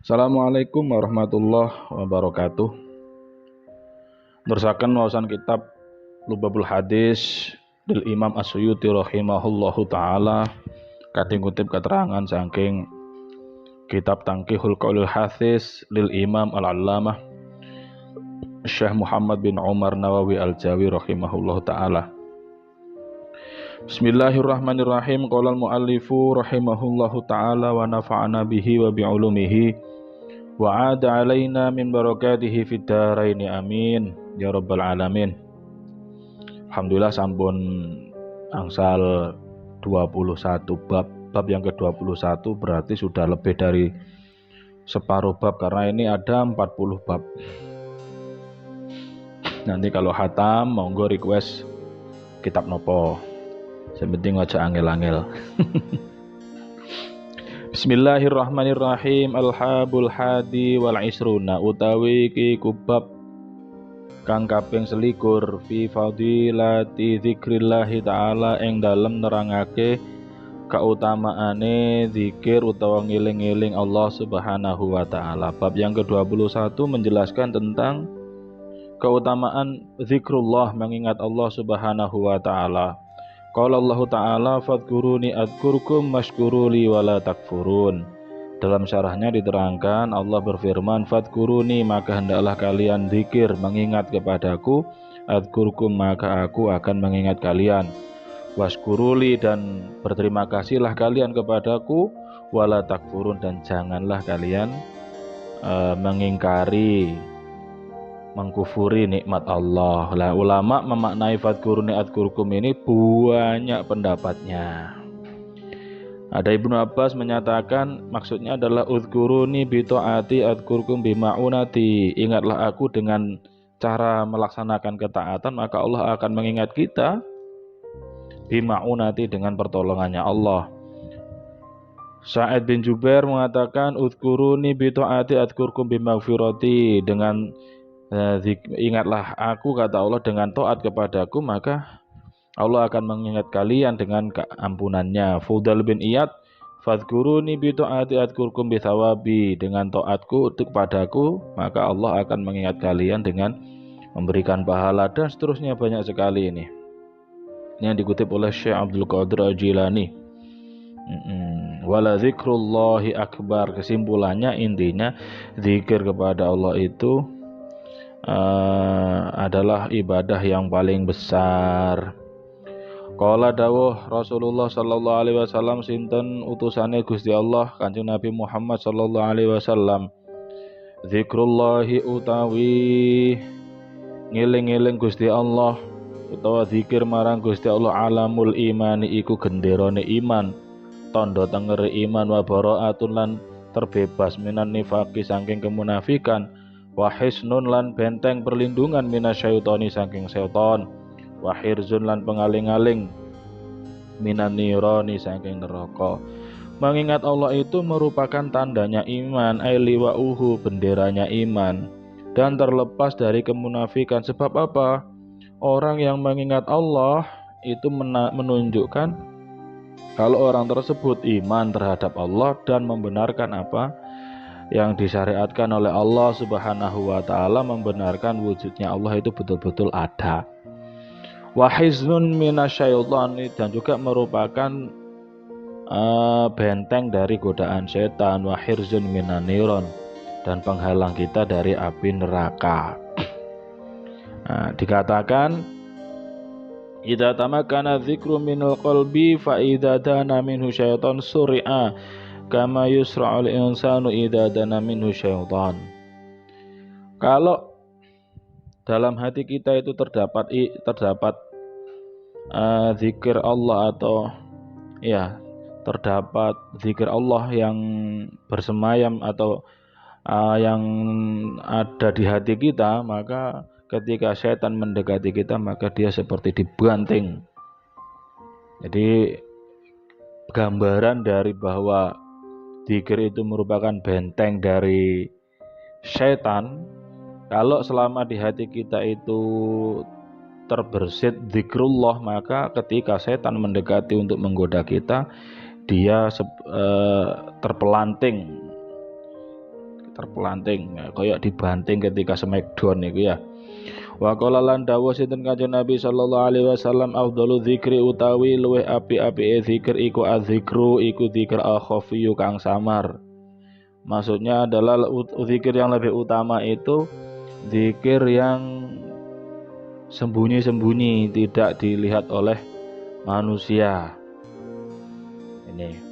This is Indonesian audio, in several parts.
Assalamualaikum warahmatullahi wabarakatuh. Nerusaken wawasan kitab Lubabul Hadis del Imam As-Suyuti rahimahullahu taala kadang kutip keterangan saking kitab Tangkihul Qaulil Hafiz lil Imam Al-Allamah Syekh Muhammad bin Umar Nawawi Al-Jawi rahimahullahu taala. Bismillahirrahmanirrahim. Qala al-muallifu rahimahullahu taala wa nafa'ana bihi wa bi'ulumihi wa 'ada 'alaina min barakatihi fid dharain amin ya rabbal alamin. Alhamdulillah sampun angsal 21 bab yang ke-21 berarti sudah lebih dari separuh bab karena ini ada 40 bab. Nanti kalau khatam monggo request kitab nopo. Sepenting aja angel-angel. Bismillahirrahmanirrahim. Al-habul hadi wal isruna utawi ki kubab kang kaping selikur fi fadilati dzikrillahi taala ing dalem nerangake kautamaane zikir utawa ngiling-ngiling Allah Subhanahu wa taala. Bab yang ke-21 menjelaskan tentang keutamaan zikrullah, mengingat Allah Subhanahu wa taala. Qala Allah Ta'ala fadhkuruni adkurkum mashkuruli wala takfurun. Dalam syarahnya diterangkan Allah berfirman fadhkuruni maka hendaklah kalian zikir mengingat kepadaku, adkurkum maka aku akan mengingat kalian, washkuruli dan berterima kasihlah kalian kepadaku, wala takfurun dan janganlah kalian mengingkari, mengkufuri nikmat Allah. Lah ulama memaknai fadhkuruni adkurkum ini banyak pendapatnya. Ada Ibnu Abbas menyatakan maksudnya adalah udhkuruni bi taati adkurkum bi ma'unati. Ingatlah aku dengan cara melaksanakan ketaatan maka Allah akan mengingat kita, bi ma'unati dengan pertolongannya Allah. Sa'id bin Jubair mengatakan udhkuruni bi taati adkurkum bi maghfirati, dengan ingatlah aku kata Allah dengan taat kepadaku maka Allah akan mengingat kalian dengan keampunannya. Fudal bin Iyad fadhkuruni bi taati adkurkum bi thawabi, dengan taatku kepadaku maka Allah akan mengingat kalian dengan memberikan pahala, dan seterusnya banyak sekali ini yang dikutip oleh Syekh Abdul Qadir Al-Jilani. Wala zikrullahi akbar. Kesimpulannya intinya zikir kepada Allah itu adalah ibadah yang paling besar. Qala dawuh Rasulullah sallallahu alaihi wasallam sinten utusane Gusti Allah Kanjeng Nabi Muhammad sallallahu alaihi wasallam, zikrullahi utawi ngiling-ngiling Gusti Allah utawa zikir marang Gusti Allah alamul imani iku genderane iman, tanda tengere iman, wa bara'atun lan terbebas minan nifaqi saking kemunafikan, wa hisnun lan benteng perlindungan minasyaitoni saking setan, wa hirzun lan pengaling-aling minan nirani saking neraka. Mengingat Allah itu merupakan tandanya iman, ailiwa'uhu benderanya iman, dan terlepas dari kemunafikan. Sebab apa? Orang yang mengingat Allah itu menunjukkan kalau orang tersebut iman terhadap Allah dan membenarkan apa yang disyariatkan oleh Allah Subhanahu wa taala, membenarkan wujudnya Allah itu betul-betul ada. Wa hiznun minasyaitani, dan juga merupakan benteng dari godaan setan, wa hirzun minaniron, dan penghalang kita dari api neraka. Dikatakan idza tamakkana dzikru minal qalbi fa idza dana minhu syaitan suri'a kama yusra'ul insanu idza dana minhu syaitan. Kalau dalam hati kita itu terdapat zikir Allah, atau ya terdapat zikir Allah yang bersemayam atau yang ada di hati kita, maka ketika setan mendekati kita maka dia seperti dibanting. Jadi gambaran dari bahwa zikir itu merupakan benteng dari setan. Kalau selama di hati kita itu terbersit zikrullah, maka ketika setan mendekati untuk menggoda kita, dia terpelanting terpelanting, ya, kayak dibanting ketika smackdown niku ya. Wa qala lan dawuh sinten Kanjeng Nabi sallallahu alaihi wasallam afdalu dzikri utawi luwih apik-apike zikir iku adzikru iku zikir al-khafiyyu kang samar. Maksudnya adalah zikir yang lebih utama itu zikir yang sembunyi-sembunyi, tidak dilihat oleh manusia. Ini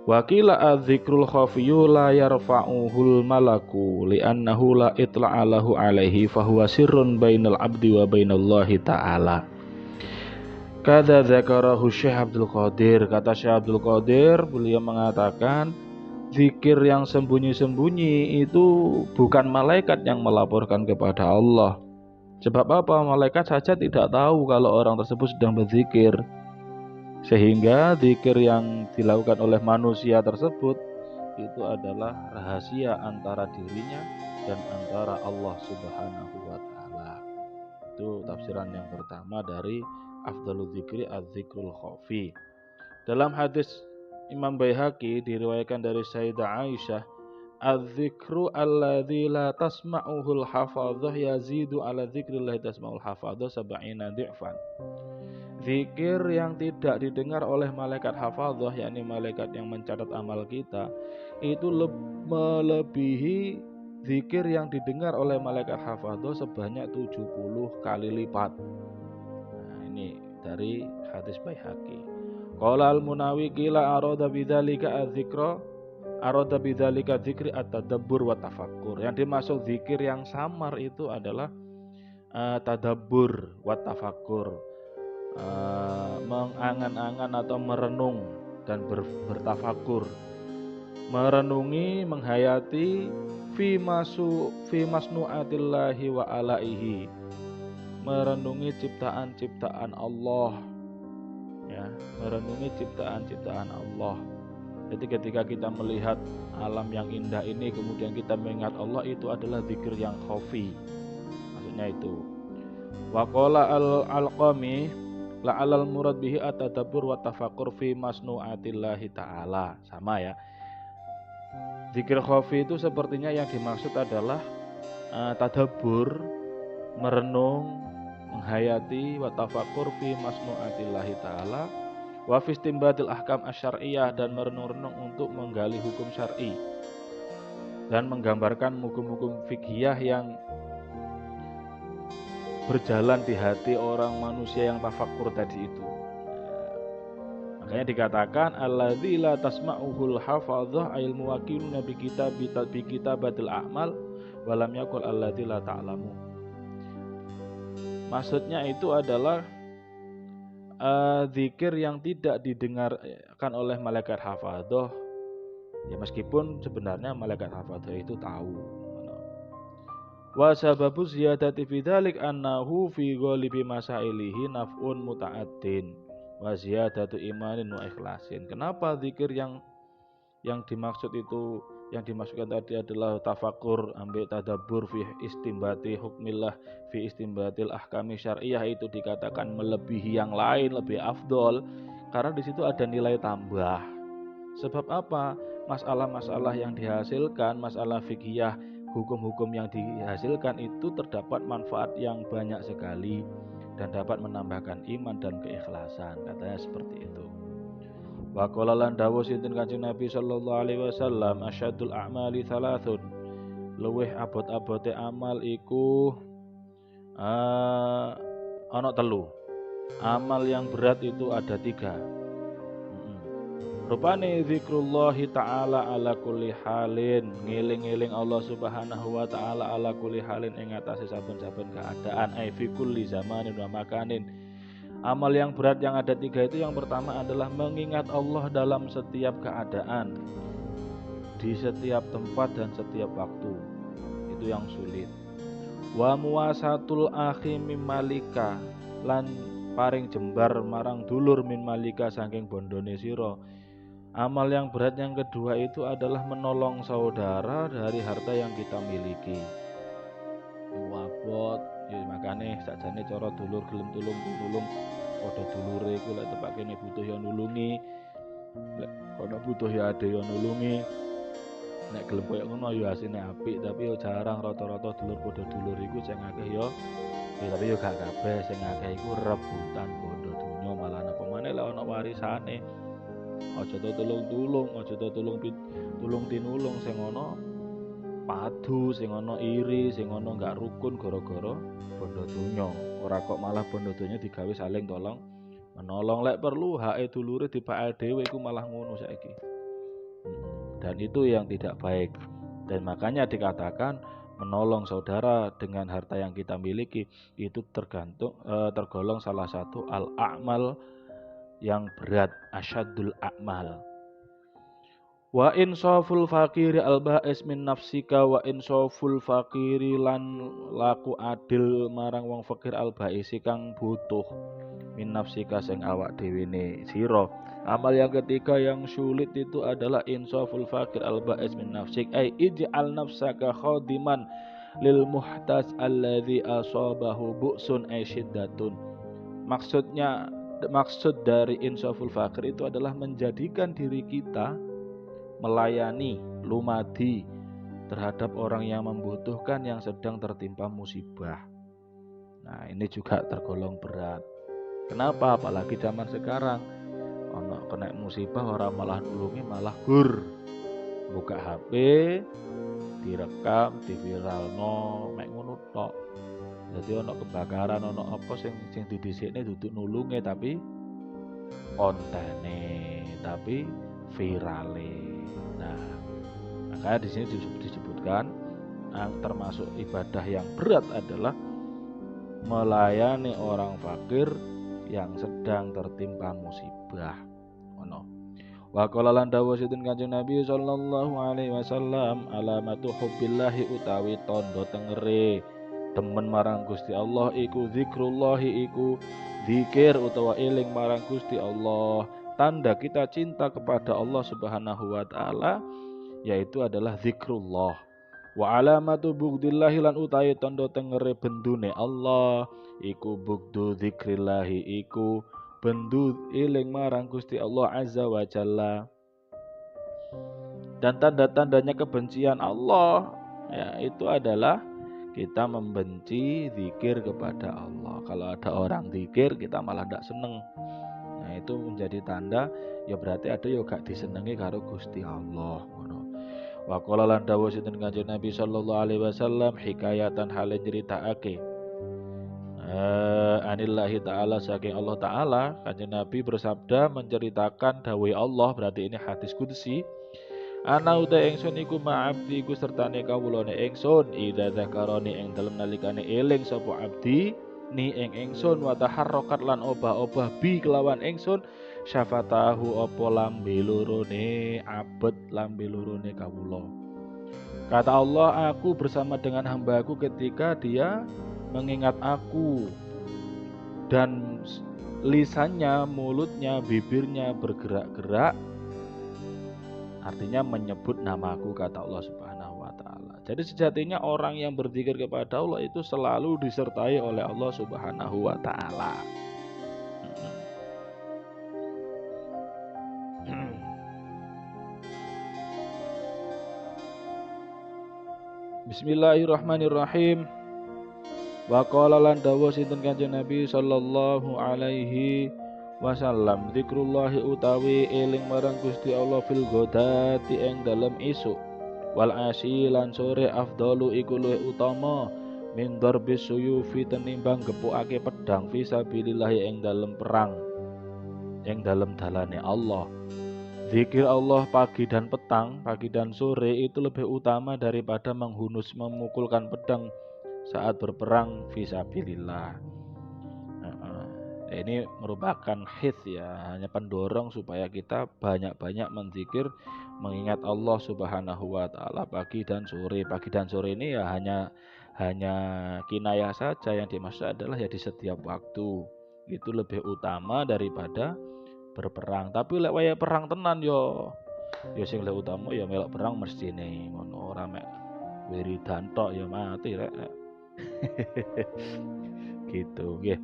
Wakila adz-dzikrul khafiyyu la yarfa'uhul malaku li'annahu la itla'a lahu alaihi fahuwa sirrun bainal abdi wa bainallahi ta'ala. Kada dzakarahu Syekh Abdul Qadir, kata Syekh Abdul Qadir, beliau mengatakan zikir yang sembunyi-sembunyi itu bukan malaikat yang melaporkan kepada Allah. Sebab apa? Malaikat saja tidak tahu kalau orang tersebut sedang berzikir. Sehingga zikir yang dilakukan oleh manusia tersebut itu adalah rahasia antara dirinya dan antara Allah Subhanahu wa taala. Itu tafsiran yang pertama dari afdhalul dzikri az-zikrul khafi. Dalam hadis Imam Baihaqi diriwayatkan dari Sayyidah Aisyah, az-zikru alladzi la tasma'uhul hafadhah yazidu ala dzikrillah tasma'ul hafadhah sab'ina dhi'fan. Zikir yang tidak didengar oleh malaikat hafadzah, yakni malaikat yang mencatat amal kita, itu melebihi zikir yang didengar oleh malaikat hafadzah sebanyak 70 kali lipat. Nah, ini dari hadis Baihaqi. Qala al-Munawi qila arada bidzalika az-zikra arada bidzalika dzikri at-tadabbur wa tafakkur. Yang dimaksud zikir yang samar itu adalah tadabbur wa tafakkur. Mengangan-angan atau merenung dan bertafakur, merenungi, menghayati fi masnu'atillahi wa alaihi, merenungi ciptaan-ciptaan Allah, ya, merenungi ciptaan-ciptaan Allah. Jadi ketika kita melihat alam yang indah ini kemudian kita mengingat Allah, itu adalah zikir yang khafi, maksudnya itu. Wa qala al-Alqami la'alal murad bihi at-tadabbur wa tafakkur fi masnu'atillahi ta'ala. Sama ya. Zikir khafi itu sepertinya yang dimaksud adalah tadabbur, merenung, menghayati, wa tafakkur fi masnu'atillahi ta'ala, wa fi istinbatil ahkam asy-syar'iyyah, dan merenung-renung untuk menggali hukum syar'i dan menggambarkan hukum-hukum fikhiyah yang berjalan di hati orang manusia yang tafakur tadi itu. Makanya dikatakan alladzi la tasma'uhul hafadzah ayil muwakiluna bi kitabatil a'mal wa lam yaqul alladzi la ta'lamu. Maksudnya itu adalah zikir yang tidak didengarkan oleh malaikat hafadzah. Ya meskipun sebenarnya malaikat hafadzah itu tahu. Wa sababu ziyadati fi dzalik annahu fi ghalibi masailihi naf'un muta'addin wa ziyadatu imanin wa ikhlasin. Kenapa zikir yang dimaksud itu, yang dimaksudkan tadi adalah tafakur, ambil tadabbur fi istimbati hukmillah fi istimbatil ahkami syar'iyyah, itu dikatakan melebihi yang lain, lebih afdol karena di situ ada nilai tambah. Sebab apa? Masalah-masalah yang dihasilkan, masalah fikih, hukum-hukum yang dihasilkan itu terdapat manfaat yang banyak sekali dan dapat menambahkan iman dan keikhlasan, katanya seperti itu. Wa qala lan dawuh sinten Kanjeng Nabi sallallahu alaihi wasallam, asyadul a'mali thalathun, luweh abot-abote amal iku ana telu. Amal yang berat itu ada 3. Rupane zikrullahi ta'ala ala kulli halin, ngeling-eling Allah Subhanahu wa ta'ala ala kulli halin ing atase saben-saben keadaan, ai fi kulli zamanin wa makanin. Amal yang berat yang ada 3 itu, yang pertama adalah mengingat Allah dalam setiap keadaan, di setiap tempat dan setiap waktu. Itu yang sulit. Wa muwasatul akhi mim malika, lan paring jembar marang dulur min malika saking bondone sira. Amal yang berat yang kedua itu adalah menolong saudara dari harta yang kita miliki. Wabot, ya makane sakjane cara dulur gelem tulung padha dulure iku lek tepake butuh ya nulungi, lek ana butuh ya ade ya nulungi. Nek gelem koyo ngono ya asine apik, tapi yo jarang rata-rata dulur padha dulur iku sing akeh yo. Ya tapi yo gak kabeh sing akeh iku rebutan bondo donya malah apa maneh lek ana warisane. Aja to tulung-tulung, aja to tulung tinulung sing ana padu, sing ana iri, sing ana gak rukun gara-gara bondo donya. Ora kok malah bondo donya digawe saling tolong menolong lek perlu hake dulure dipake dhewe iku malah ngono saiki. Dan itu yang tidak baik. Dan makanya dikatakan menolong saudara dengan harta yang kita miliki itu tergolong salah satu al-a'mal yang berat, asyadul a'mal. Wa insaful fakiri al-ba'is min nafsika wa insaful fakiri lan laku adil marang wong fakir al-ba'isi kang butuh min nafsika sing awak dhewe ne sira. Amal yang ketiga yang sulit itu adalah insaful fakir al-ba'is min nafsik ay ij'al nafsaka khadiman lil muhtas alladzi asabahu bu'sun ay syiddatun. Maksud dari insaful fakir itu adalah menjadikan diri kita melayani, lumadi terhadap orang yang membutuhkan yang sedang tertimpa musibah. Nah, ini juga tergolong berat. Kenapa? Apalagi zaman sekarang ono kena musibah orang malah nulungi malah gur. Buka HP, direkam, diviralno, mek ngono tok. Jadi ono kebakaran, ono apa sing didhisikne duduk nulunge tapi kontene, tapi virale. Nah, makanya di sini disebutkan termasuk ibadah yang berat adalah melayani orang fakir yang sedang tertimpa musibah. Ono. Wa qala lan dawuh sinten Kanjeng Nabi sallallahu alaihi wasallam alamatu hubbillahi utawi tondo tengere demen marang Gusti Allah iku zikrullahi iku zikir utawa eling marang Gusti Allah. Tanda kita cinta kepada Allah Subhanahu wa taala yaitu adalah zikrullah. Wa alamatu bugdillahi lan utawi tanda tengere bendune Allah iku bugdu zikrillahi iku bendu eling marang Gusti Allah azza wa jalla. Dan tanda-tandanya kebencian Allah ya itu adalah kita membenci zikir kepada Allah. Kalau ada orang zikir kita malah tidak seneng. Nah itu menjadi tanda ya berarti ada yang gak disenengi karo Gusti Allah. Wa qala lan dawuh sinten Kanjeng Nabi sallallahu alaihi wasallam hikayatan hale nyritakake anillahi ta'ala saking Allah ta'ala. Kanjeng Nabi bersabda menceritakan dawuh Allah, berarti ini hadis qudsi. Ana uta ingsun iku ma'abdi iku sertane kawulane ingsun idza zakaroni ing dalem nalikane eling sapa abdi ni ing ingsun wa taharrakat lan obah-obah bi kelawan ingsun syafatahu apa lambe lorone abet lambe lorone kawula. Kata Allah, aku bersama dengan hambaku ketika dia mengingat aku dan lisannya, mulutnya, bibirnya bergerak-gerak. Artinya menyebut namaku, kata Allah Subhanahu wa taala. Jadi sejatinya orang yang berzikir kepada Allah itu selalu disertai oleh Allah Subhanahu wa taala. Bismillahirrahmanirrahim. Wa qala lan dawuh sinten Kanjeng Nabi sallallahu alaihi wasallam zikrullahi utawi eling marang Gusti Allah fil ghadati ing dalem isuk wal asyi lan sore afdalu iku luwih utama min darbis suyufi tenimbang gepukake pedang fisabilillah ing dalem perang ing dalem dalane Allah. Zikir Allah pagi dan petang, pagi dan sore itu lebih utama daripada memukulkan pedang saat berperang fisabilillah. Ini merupakan hits ya, hanya pendorong supaya kita banyak-banyak menzikir, mengingat Allah Subhanahu wa taala pagi dan sore. Pagi dan sore ini ya hanya kinayah saja, yang dimaksud adalah ya di setiap waktu. Itu lebih utama daripada berperang. Tapi lek waya perang tenan yo sing lebih utama ya melok perang mestine ngono, ora mek wiridan tok ya mati rek. Gitu nggih.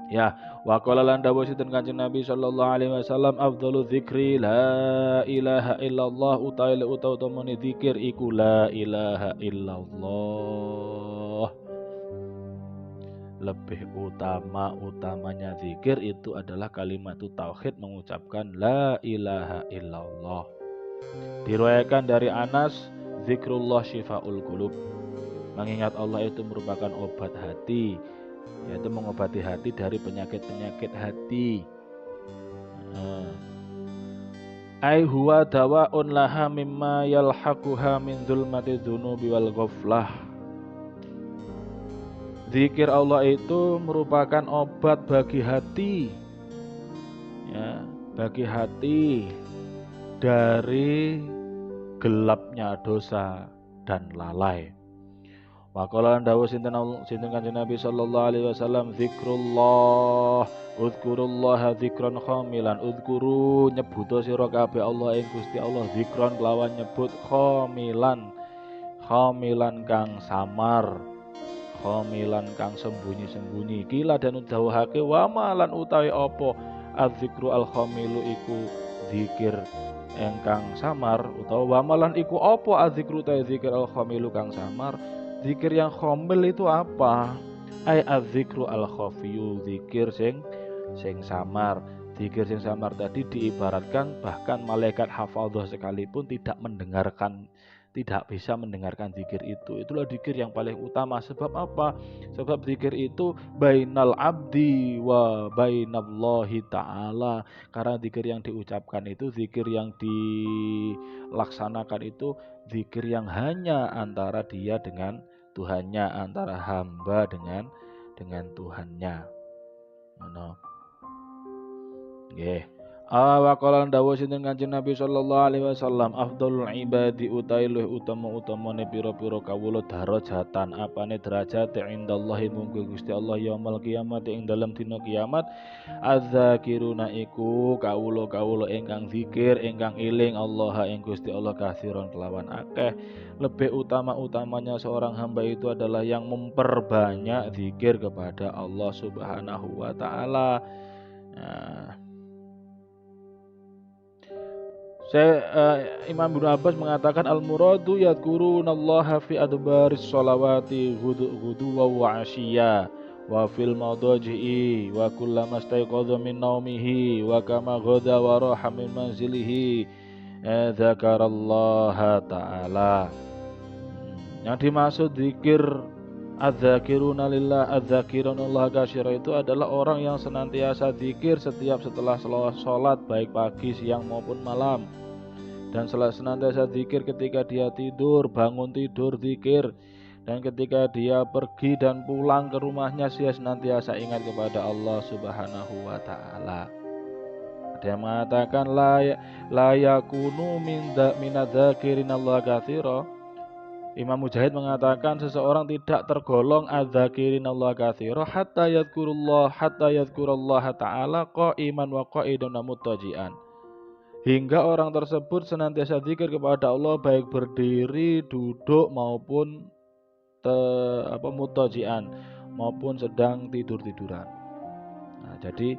Ya, wa qala lan dawuh sinten Kanjeng Nabi sallallahu alaihi wasallam afdhalu dzikri la ilaha illallah utawa zikir iku la ilaha illallah. Lebih utamanya zikir itu adalah kalimat tauhid, mengucapkan la ilaha illallah. Diriwayatkan dari Anas, zikrullah syifaul qulub. Mengingat Allah itu merupakan obat hati, yaitu mengobati hati dari penyakit-penyakit hati. Ai huwa dawaun laha mimma yalhaquha min dzulmati dzunubi wal ghaflah. Zikir Allah itu merupakan obat bagi hati, ya, bagi hati dari gelapnya dosa dan lalai. Wa qala dawuh sinten Kanjeng Nabi sallallahu alaihi wasallam zikrullah uzkurullaha zikron khamilan uzkuru nyebuto sira kabeh Allah ing Gusti Allah zikron kelawan nyebut khamilan kang samar khamilan kang sembunyi-sembunyi kila dan dawuhake wa malan utawi apa azzikru al khamilu iku zikir engkang samar utawa wa malan iku apa azzikru ta zikir al khamilu kang samar. Zikir yang khomil itu apa? Ai az-zikru al-khafiyu, zikir sing samar. Zikir sing samar tadi diibaratkan bahkan malaikat hafadzah sekalipun tidak bisa mendengarkan zikir itu. Itulah zikir yang paling utama. Sebab apa? Sebab zikir itu bainal abdi wa bainallahi ta'ala. Karena zikir yang diucapkan itu, zikir yang dilaksanakan itu zikir yang hanya antara dia dengan Tuhannya, antara hamba dengan Tuhannya. Ngono. Nggih. Wa qala dawuh sinten Kanjeng Nabi sallallahu alaihi wasallam afdhalul ibadi utai luwih utama-utamane pira-pira kawula darajatan apane derajat indallahi munggu Gusti Allah yaumul kiamat ing dalem dina kiamat azzakiruna iku kawula ingkang zikir ingkang eling Allah ing Gusti Allah kasiron kelawan akeh. Lebih utamanya seorang hamba itu adalah yang memperbanyak zikir kepada Allah Subhanahu wa taala. Imam Ibnu Abbas mengatakan al-muradu yadhkurunallaha fi adbaris sholawati ghuduwa wa asyiya wa fil madaji'i wa kullama staiqadha min naumihi wa kama ghada wa raha min manzilihi dzakarallaha ta'ala. Yang dimaksud zikir az-zakiruna lillah az-zakirunallah katsira itu adalah orang yang senantiasa zikir setelah sholat baik pagi, siang maupun malam. Dan senantiasa zikir ketika dia tidur, bangun tidur zikir. Dan ketika dia pergi dan pulang ke rumahnya dia senantiasa ingat kepada Allah Subhanahu wa taala. Ada yang mengatakan la yakunu minadzakirinallah katsira. Imam Mujahid mengatakan seseorang tidak tergolong adzakirin Allah katsira hatta yadhkurullah ta'ala qa'iman wa qa'idan muttaji'an. Hingga orang tersebut senantiasa zikir kepada Allah baik berdiri, duduk maupun muttaji'an maupun sedang tidur-tiduran. Nah, jadi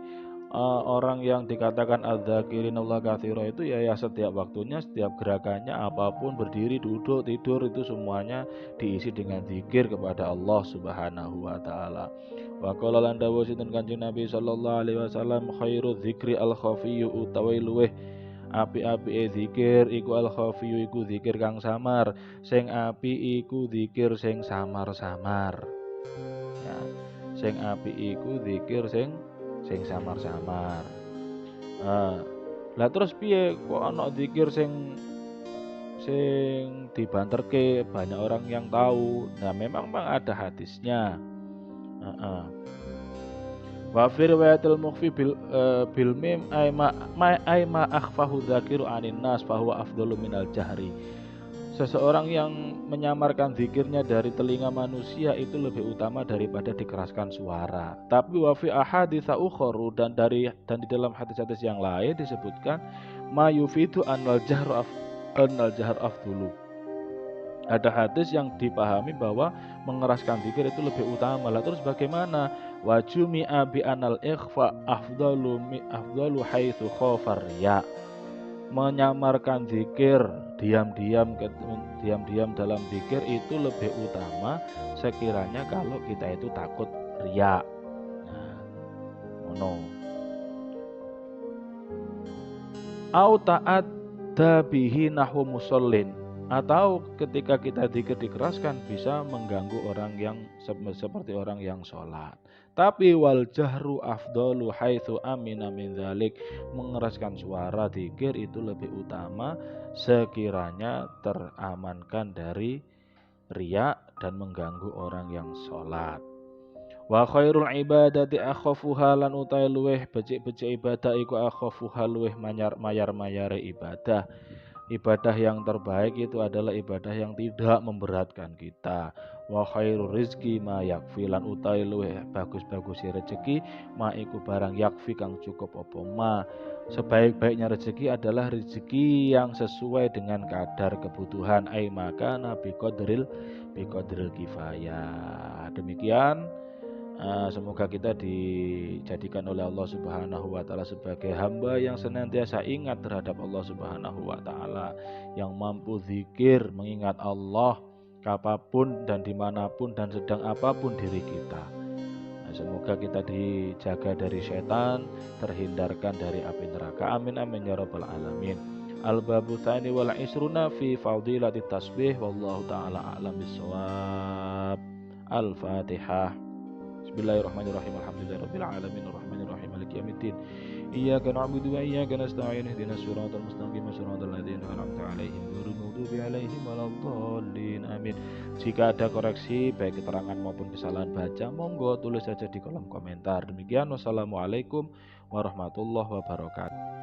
orang yang dikatakan adzakirin Allah katsira itu ya setiap waktunya, setiap gerakannya apapun, berdiri, duduk, tidur itu semuanya diisi dengan zikir kepada Allah Subhanahu wa taala. Wa qala lan dawuh sinten Kanjeng Nabi sallallahu alaihi wasallam khairu dzikri al khafiyyu utawi luweh api-apike zikir iku al khafiyyu iku zikir kang samar, sing api iku zikir sing samar-samar. Ya, sing api iku zikir sing samar-samar. Lah terus piye kok ana zikir sing dibanterke banyak orang yang tahu. Nah memang ada hadisnya. Wa fi riwayatil mukhfi bil mim ay ma akhfahu dzakiru anin nas fa huwa afdalu minal jahri. Seseorang yang menyamarkan zikirnya dari telinga manusia itu lebih utama daripada dikeraskan suara. Tapi wa fi ahaditsa ukharu dan di dalam hadis-hadis yang lain disebutkan ma yufidu annal jahr afdulu. Ada hadis yang dipahami bahwa mengeraskan zikir itu lebih utama. Lah terus bagaimana? Wajumi'a bi anal ikhfa afdalu haitsu khafar ya. Menyamarkan zikir, diam-diam dalam zikir itu lebih utama sekiranya kalau kita itu takut riya. Nah, ngono. Au ta'adda bihi nahwu musallin, atau ketika kita zikir dikeraskan bisa mengganggu orang yang seperti orang yang sholat. Tapi wal jahru afdalu haitsu amina min dzalik, mengeraskan suara zikir itu lebih utama sekiranya teramankan dari riya dan mengganggu orang yang sholat. Wa khairul ibadati akhafuha, lan utai luweh becik-becik ibadah iku akhafuha luweh mayar-mayare ibadah. Ibadah yang terbaik itu adalah ibadah yang tidak memberatkan kita. Wa khairul rizki ma yakfi, lan utai luweh bagus-bagus rezeki ma iku barang yakfi kang cukup apa ma. Sebaik-baiknya rezeki adalah rezeki yang sesuai dengan kadar kebutuhan, ai maka nabi qadril kifayah. Demikian, semoga kita dijadikan oleh Allah Subhanahu wa Ta'ala sebagai hamba yang senantiasa ingat terhadap Allah Subhanahu wa Ta'ala, yang mampu zikir mengingat Allah kapanpun dan dimanapun dan sedang apapun diri kita. Semoga kita dijaga dari setan, terhindarkan dari api neraka. Amin amin ya rabbal alamin. Al-babu tsani wal isruna fi fadilati tasbih, wallahu ta'ala a'lam bissawab. Al-Fatihah. Bismillahirrahmanirrahim. Alhamdulillahirabbil alamin arrahmanir rahim maliki yaumiddin. Iyyaka na'budu wa iyyaka nasta'in ihdinas siratal mustaqim siratal ladzina an'amta 'alaihim ghairil maghdubi 'alaihim waladdallin. Amin. Jika ada koreksi baik keterangan maupun kesalahan baca, monggo tulis saja di kolom komentar. Demikian, wassalamualaikum warahmatullahi wabarakatuh.